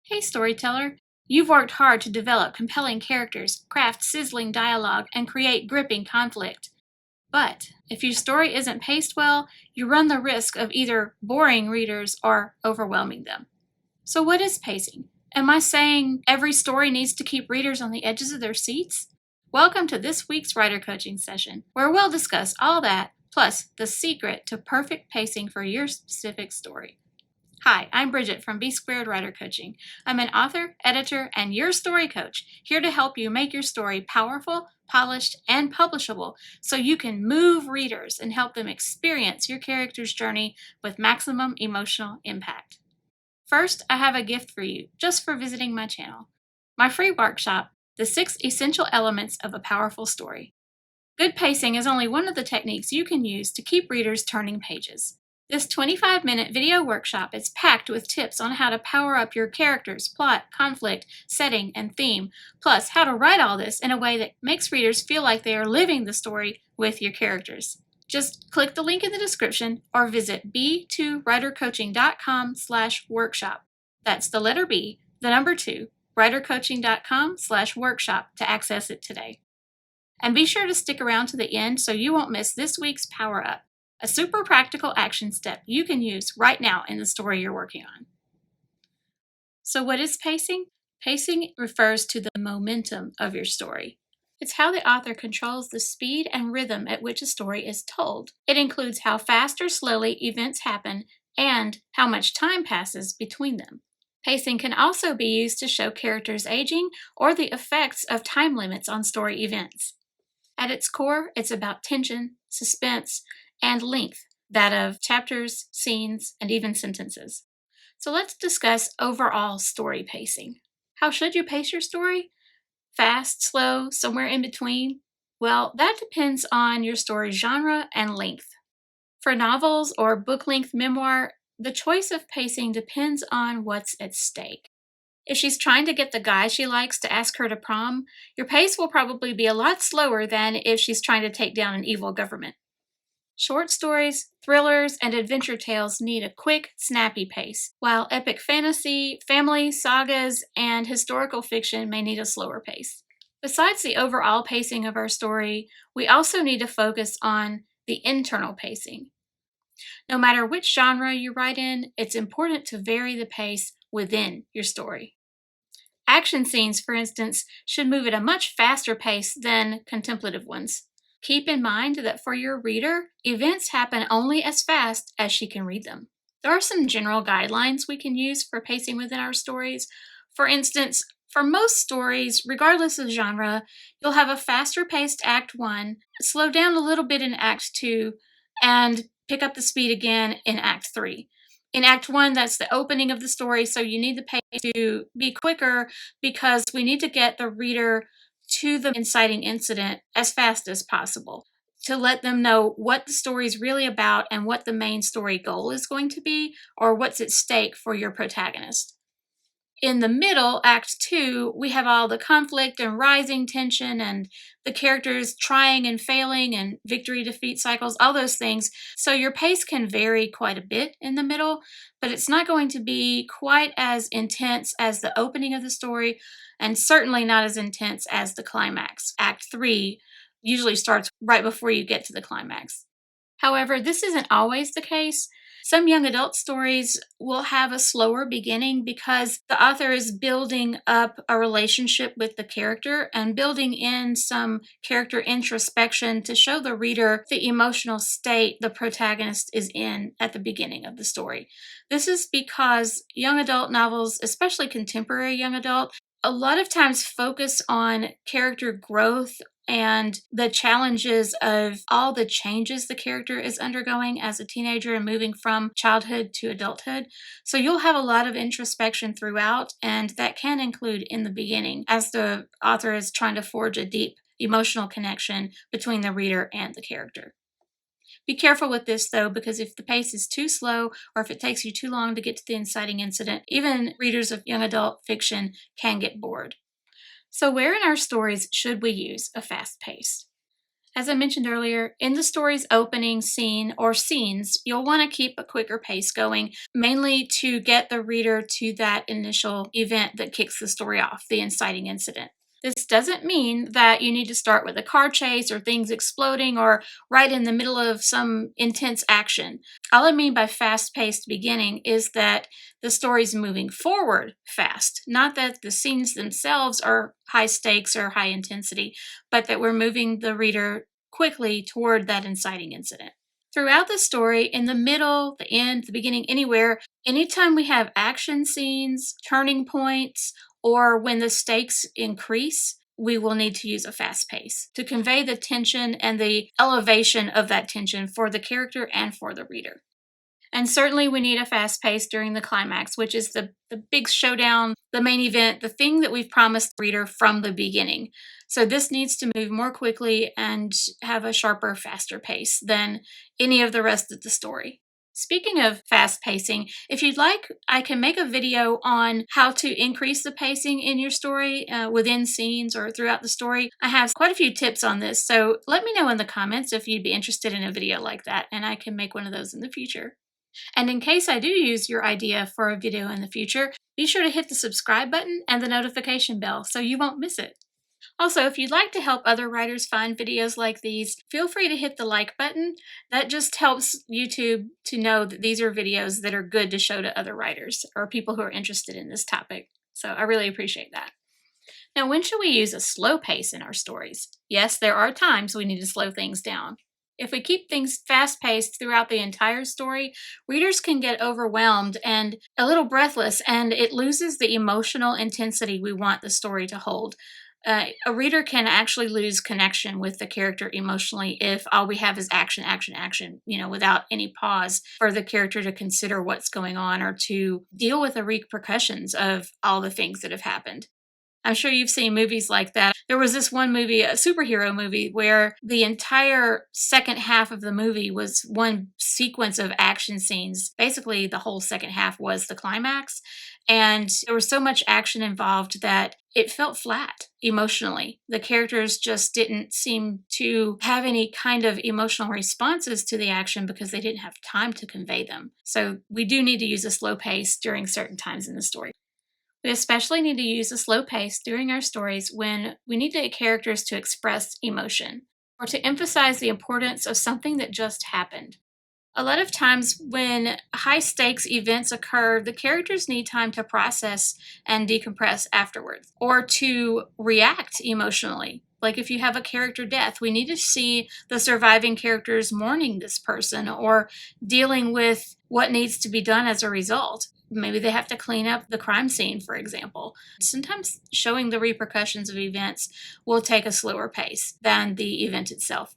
Hey, storyteller! You've worked hard to develop compelling characters, craft sizzling dialogue, and create gripping conflict. But if your story isn't paced well, you run the risk of either boring readers or overwhelming them. So, what is pacing? Am I saying every story needs to keep readers on the edges of their seats? Welcome to this week's writer coaching session, where we'll discuss all that, plus the secret to perfect pacing for your specific story. Hi, I'm Bridget from B Squared Writer Coaching. I'm an author, editor, and your story coach, here to help you make your story powerful, polished, and publishable so you can move readers and help them experience your character's journey with maximum emotional impact. First, I have a gift for you just for visiting my channel. My free workshop, The 6 Essential Elements of a Powerful Story. Good pacing is only one of the techniques you can use to keep readers turning pages. This 25-minute video workshop is packed with tips on how to power up your characters, plot, conflict, setting, and theme, plus how to write all this in a way that makes readers feel like they are living the story with your characters. Just click the link in the description or visit b2writercoaching.com/workshop. That's the letter B, the number 2, writercoaching.com/workshop to access it today. And be sure to stick around to the end so you won't miss this week's Power Up, a super practical action step you can use right now in the story you're working on. So what is pacing? Pacing refers to the momentum of your story. It's how the author controls the speed and rhythm at which a story is told. It includes how fast or slowly events happen and how much time passes between them. Pacing can also be used to show characters aging or the effects of time limits on story events. At its core, it's about tension, suspense, and length, that of chapters, scenes, and even sentences. So let's discuss overall story pacing. How should you pace your story? Fast, slow, somewhere in between? Well, that depends on your story's genre and length. For novels or book-length memoir, the choice of pacing depends on what's at stake. If she's trying to get the guy she likes to ask her to prom, your pace will probably be a lot slower than if she's trying to take down an evil government. Short stories, thrillers, and adventure tales need a quick, snappy pace, while epic fantasy, family, sagas, and historical fiction may need a slower pace. Besides the overall pacing of our story, we also need to focus on the internal pacing. No matter which genre you write in, it's important to vary the pace within your story. Action scenes, for instance, should move at a much faster pace than contemplative ones. Keep in mind that for your reader, events happen only as fast as she can read them. There are some general guidelines we can use for pacing within our stories. For instance, for most stories, regardless of genre, you'll have a faster paced Act 1, slow down a little bit in Act 2, and pick up the speed again in Act 3. In Act 1, that's the opening of the story, so you need the pace to be quicker because we need to get the reader to the inciting incident as fast as possible to let them know what the story is really about and what the main story goal is going to be or what's at stake for your protagonist. In the middle, Act 2, we have all the conflict and rising tension and the characters trying and failing and victory-defeat cycles, all those things. So your pace can vary quite a bit in the middle, but it's not going to be quite as intense as the opening of the story and certainly not as intense as the climax. Act 3 usually starts right before you get to the climax. However, this isn't always the case. Some young adult stories will have a slower beginning because the author is building up a relationship with the character and building in some character introspection to show the reader the emotional state the protagonist is in at the beginning of the story. This is because young adult novels, especially contemporary young adult, a lot of times focus on character growth and the challenges of all the changes the character is undergoing as a teenager and moving from childhood to adulthood. So you'll have a lot of introspection throughout, and that can include in the beginning as the author is trying to forge a deep emotional connection between the reader and the character. Be careful with this, though, because if the pace is too slow or if it takes you too long to get to the inciting incident, even readers of young adult fiction can get bored. So where in our stories should we use a fast pace? As I mentioned earlier, in the story's opening scene or scenes, you'll want to keep a quicker pace going, mainly to get the reader to that initial event that kicks the story off, the inciting incident. This doesn't mean that you need to start with a car chase or things exploding or right in the middle of some intense action. All I mean by fast-paced beginning is that the story's moving forward fast, not that the scenes themselves are high stakes or high intensity, but that we're moving the reader quickly toward that inciting incident. Throughout the story, in the middle, the end, the beginning, anywhere, anytime we have action scenes, turning points, or when the stakes increase, we will need to use a fast pace to convey the tension and the elevation of that tension for the character and for the reader. And certainly we need a fast pace during the climax, which is the big showdown, the main event, the thing that we've promised the reader from the beginning. So this needs to move more quickly and have a sharper, faster pace than any of the rest of the story. Speaking of fast pacing, if you'd like, I can make a video on how to increase the pacing in your story within scenes or throughout the story. I have quite a few tips on this, so let me know in the comments if you'd be interested in a video like that, and I can make one of those in the future. And in case I do use your idea for a video in the future, be sure to hit the subscribe button and the notification bell so you won't miss it. Also, if you'd like to help other writers find videos like these, feel free to hit the like button. That just helps YouTube to know that these are videos that are good to show to other writers or people who are interested in this topic. So I really appreciate that. Now, when should we use a slow pace in our stories? Yes, there are times we need to slow things down. If we keep things fast-paced throughout the entire story, readers can get overwhelmed and a little breathless, and it loses the emotional intensity we want the story to hold. A reader can actually lose connection with the character emotionally if all we have is action, action, action, without any pause for the character to consider what's going on or to deal with the repercussions of all the things that have happened. I'm sure you've seen movies like that. There was this one movie, a superhero movie, where the entire second half of the movie was one sequence of action scenes. Basically, the whole second half was the climax. And there was so much action involved that it felt flat emotionally. The characters just didn't seem to have any kind of emotional responses to the action because they didn't have time to convey them. So we do need to use a slow pace during certain times in the story. We especially need to use a slow pace during our stories when we need the characters to express emotion or to emphasize the importance of something that just happened. A lot of times when high stakes events occur, the characters need time to process and decompress afterwards or to react emotionally. Like if you have a character death, we need to see the surviving characters mourning this person or dealing with what needs to be done as a result. Maybe they have to clean up the crime scene, for example. Sometimes showing the repercussions of events will take a slower pace than the event itself.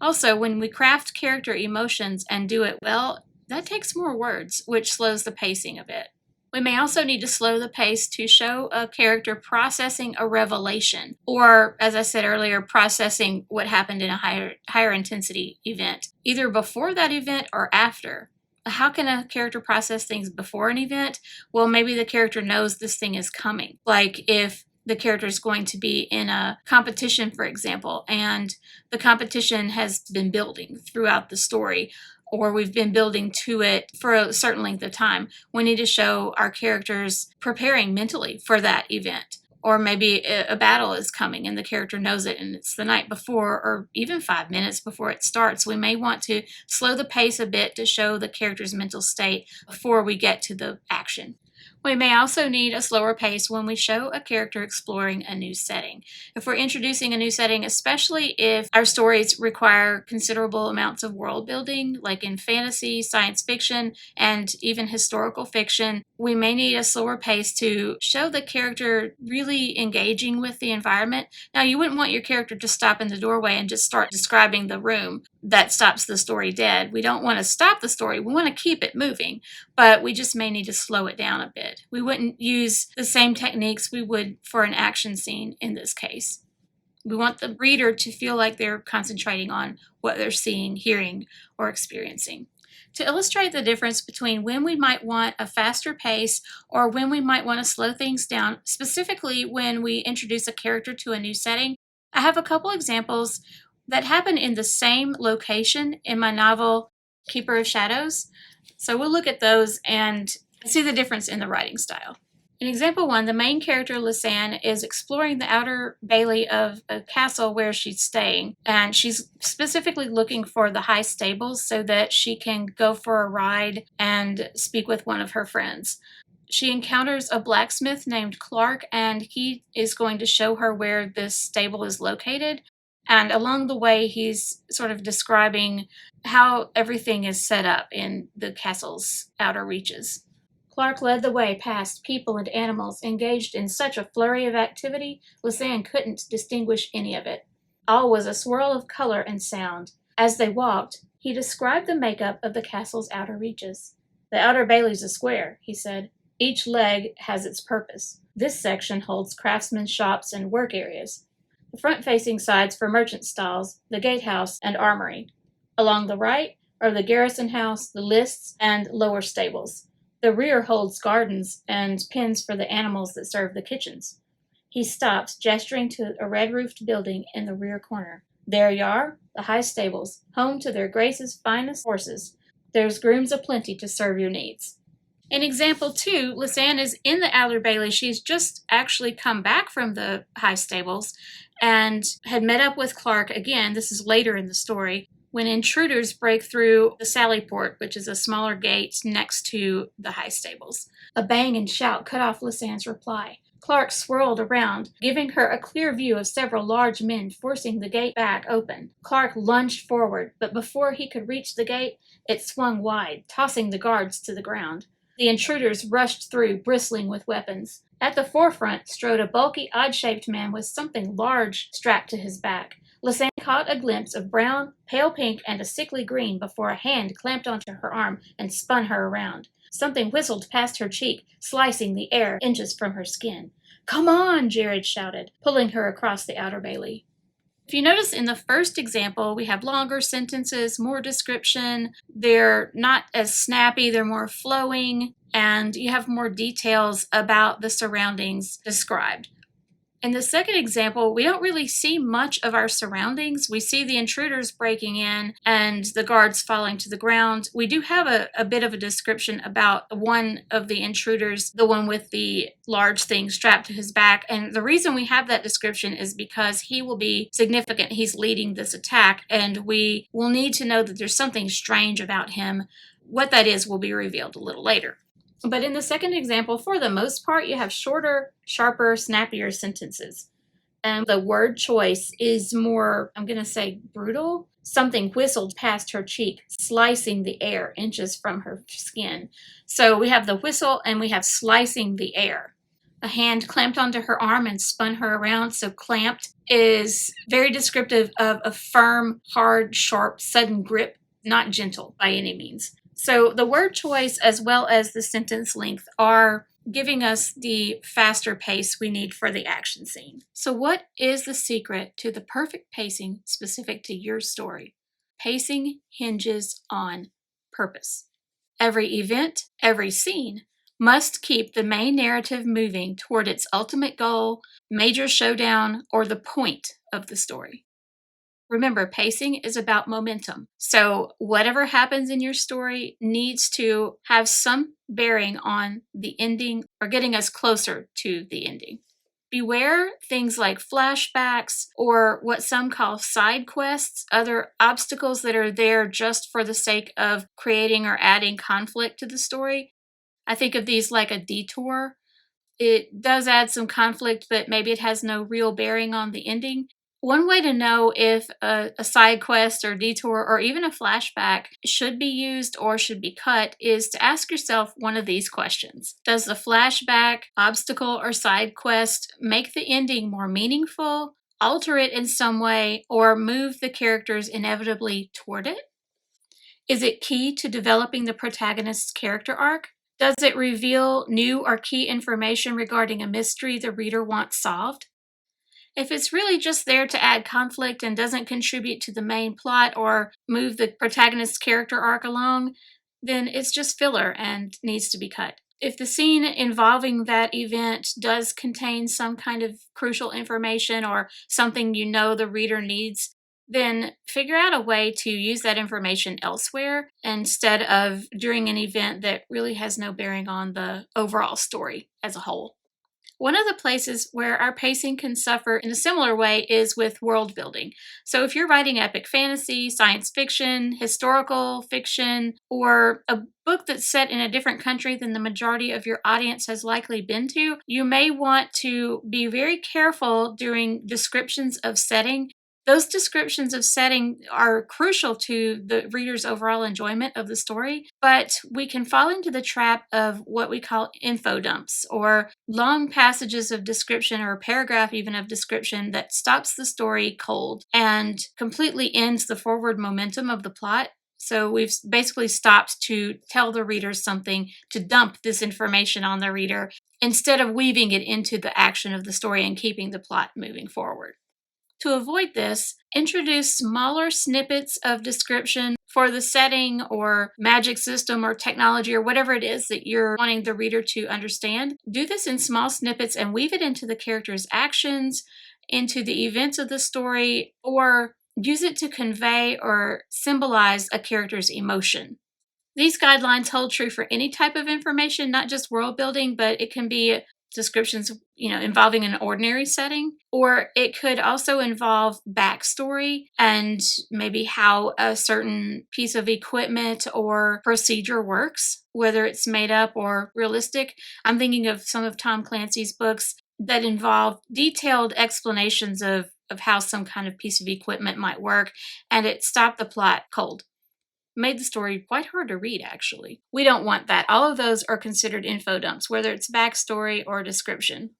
Also, when we craft character emotions and do it well, that takes more words, which slows the pacing a bit. We may also need to slow the pace to show a character processing a revelation, or, as I said earlier, processing what happened in a higher intensity event, either before that event or after. How can a character process things before an event? Well, maybe the character knows this thing is coming. Like if the character is going to be in a competition, for example, and the competition has been building throughout the story, or we've been building to it for a certain length of time. We need to show our characters preparing mentally for that event. Or maybe a battle is coming and the character knows it and it's the night before or even 5 minutes before it starts. We may want to slow the pace a bit to show the character's mental state before we get to the action. We may also need a slower pace when we show a character exploring a new setting. If we're introducing a new setting, especially if our stories require considerable amounts of world building, like in fantasy, science fiction, and even historical fiction, we may need a slower pace to show the character really engaging with the environment. Now, you wouldn't want your character to stop in the doorway and just start describing the room. That stops the story dead. We don't want to stop the story. We want to keep it moving, but we just may need to slow it down a bit. We wouldn't use the same techniques we would for an action scene in this case. We want the reader to feel like they're concentrating on what they're seeing, hearing, or experiencing. To illustrate the difference between when we might want a faster pace or when we might want to slow things down, specifically when we introduce a character to a new setting, I have a couple examples that happen in the same location in my novel, Keeper of Shadows. So we'll look at those and see the difference in the writing style. In example 1, the main character, Lisanne, is exploring the outer bailey of a castle where she's staying, and she's specifically looking for the high stables so that she can go for a ride and speak with one of her friends. She encounters a blacksmith named Clark, and he is going to show her where this stable is located. And along the way, he's sort of describing how everything is set up in the castle's outer reaches. Clark led the way past people and animals engaged in such a flurry of activity, Lisanne couldn't distinguish any of it. All was a swirl of color and sound. As they walked, he described the makeup of the castle's outer reaches. The outer bailey's a square, he said. Each leg has its purpose. This section holds craftsmen's shops and work areas. The front-facing sides for merchant stalls, the gatehouse, and armory. Along the right are the garrison house, the lists, and lower stables. The rear holds gardens and pens for the animals that serve the kitchens. He stopped, gesturing to a red-roofed building in the rear corner. There you are, the high stables, home to their grace's finest horses. There's grooms aplenty to serve your needs. In example 2, Lisanne is in the outer bailey. She's just actually come back from the high stables and had met up with Clark again. This is later in the story, when intruders break through the Sallyport, which is a smaller gate next to the high stables. A bang and shout cut off Lisanne's reply. Clark swirled around, giving her a clear view of several large men forcing the gate back open. Clark lunged forward, but before he could reach the gate, it swung wide, tossing the guards to the ground. The intruders rushed through, bristling with weapons. At the forefront strode a bulky, odd-shaped man with something large strapped to his back. Lisanne caught a glimpse of brown, pale pink, and a sickly green before a hand clamped onto her arm and spun her around. Something whistled past her cheek, slicing the air inches from her skin. "Come on!" Jared shouted, pulling her across the outer bailey. If you notice in the first example, we have longer sentences, more description. They're not as snappy, they're more flowing, and you have more details about the surroundings described. In the second example, we don't really see much of our surroundings. We see the intruders breaking in and the guards falling to the ground. We do have a bit of a description about one of the intruders, the one with the large thing strapped to his back. And the reason we have that description is because he will be significant. He's leading this attack, and we will need to know that there's something strange about him. What that is will be revealed a little later. But in the second example, for the most part, you have shorter, sharper, snappier sentences. And the word choice is more, I'm going to say, brutal. Something whistled past her cheek, slicing the air inches from her skin. So we have the whistle and we have slicing the air. A hand clamped onto her arm and spun her around. So clamped is very descriptive of a firm, hard, sharp, sudden grip, not gentle by any means. So the word choice as well as the sentence length are giving us the faster pace we need for the action scene. So what is the secret to the perfect pacing specific to your story? Pacing hinges on purpose. Every event, every scene must keep the main narrative moving toward its ultimate goal, major showdown, or the point of the story. Remember, pacing is about momentum. So whatever happens in your story needs to have some bearing on the ending or getting us closer to the ending. Beware things like flashbacks or what some call side quests, other obstacles that are there just for the sake of creating or adding conflict to the story. I think of these like a detour. It does add some conflict, but maybe it has no real bearing on the ending. One way to know if a side quest or detour or even a flashback should be used or should be cut is to ask yourself one of these questions. Does the flashback, obstacle, or side quest make the ending more meaningful, alter it in some way, or move the characters inevitably toward it? Is it key to developing the protagonist's character arc? Does it reveal new or key information regarding a mystery the reader wants solved? If it's really just there to add conflict and doesn't contribute to the main plot or move the protagonist's character arc along, then it's just filler and needs to be cut. If the scene involving that event does contain some kind of crucial information or something you know the reader needs, then figure out a way to use that information elsewhere instead of during an event that really has no bearing on the overall story as a whole. One of the places where our pacing can suffer in a similar way is with world building. So, if you're writing epic fantasy, science fiction, historical fiction, or a book that's set in a different country than the majority of your audience has likely been to, you may want to be very careful during descriptions of setting. Those descriptions of setting are crucial to the reader's overall enjoyment of the story, but we can fall into the trap of what we call info dumps or long passages of description or a paragraph even of description that stops the story cold and completely ends the forward momentum of the plot. So we've basically stopped to tell the reader something, to dump this information on the reader instead of weaving it into the action of the story and keeping the plot moving forward. To avoid this, introduce smaller snippets of description for the setting or magic system or technology or whatever it is that you're wanting the reader to understand. Do this in small snippets and weave it into the character's actions, into the events of the story, or use it to convey or symbolize a character's emotion. These guidelines hold true for any type of information, not just world building, but it can be descriptions, involving an ordinary setting, or it could also involve backstory and maybe how a certain piece of equipment or procedure works, whether it's made up or realistic. I'm thinking of some of Tom Clancy's books that involve detailed explanations of how some kind of piece of equipment might work, and it stopped the plot cold. Made the story quite hard to read, actually. We don't want that. All of those are considered info dumps, whether it's backstory or description.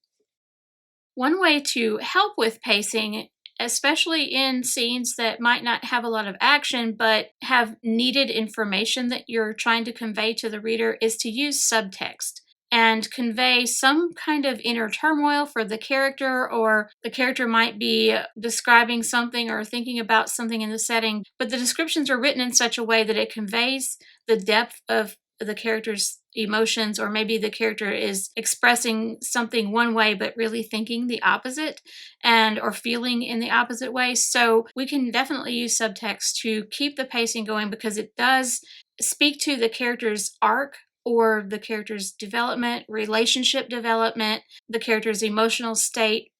One way to help with pacing, especially in scenes that might not have a lot of action but have needed information that you're trying to convey to the reader, is to use subtext and convey some kind of inner turmoil for the character, or the character might be describing something or thinking about something in the setting, but the descriptions are written in such a way that it conveys the depth of the character's emotions, or maybe the character is expressing something one way but really thinking the opposite or feeling in the opposite way. So we can definitely use subtext to keep the pacing going, because it does speak to the character's arc or the character's development, relationship development, the character's emotional state,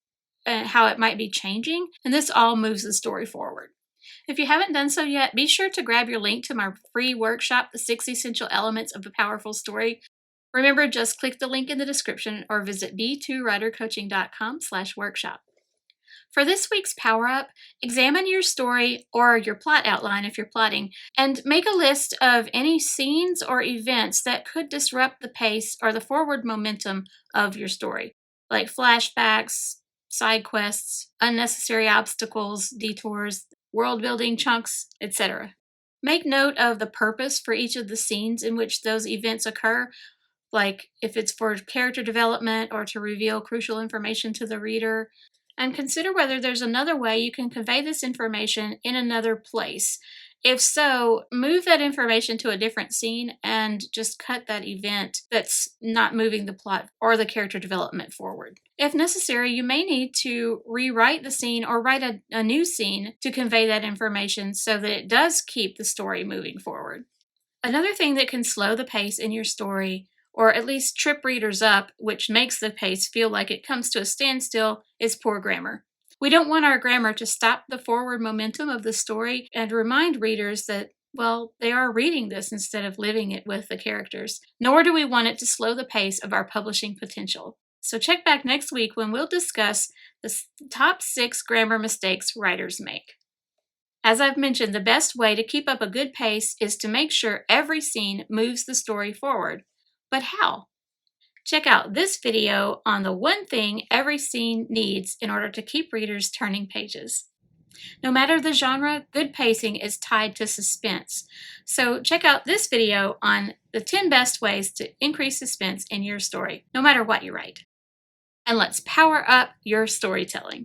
and how it might be changing. And this all moves the story forward. If you haven't done so yet, be sure to grab your link to my free workshop, The 6 Essential Elements of a Powerful Story. Remember, just click the link in the description or visit b2writercoaching.com/workshop. For this week's Power Up, examine your story or your plot outline if you're plotting, and make a list of any scenes or events that could disrupt the pace or the forward momentum of your story, like flashbacks, side quests, unnecessary obstacles, detours, world building chunks, etc. Make note of the purpose for each of the scenes in which those events occur, like if it's for character development or to reveal crucial information to the reader. And consider whether there's another way you can convey this information in another place. If so, move that information to a different scene and just cut that event that's not moving the plot or the character development forward. If necessary, you may need to rewrite the scene or write a new scene to convey that information so that it does keep the story moving forward. Another thing that can slow the pace in your story, or at least trip readers up, which makes the pace feel like it comes to a standstill, is poor grammar. We don't want our grammar to stop the forward momentum of the story and remind readers that, well, they are reading this instead of living it with the characters. Nor do we want it to slow the pace of our publishing potential. So check back next week when we'll discuss the top 6 grammar mistakes writers make. As I've mentioned, the best way to keep up a good pace is to make sure every scene moves the story forward. But how? Check out this video on the one thing every scene needs in order to keep readers turning pages. No matter the genre, good pacing is tied to suspense. So check out this video on the 10 best ways to increase suspense in your story, no matter what you write. And let's power up your storytelling.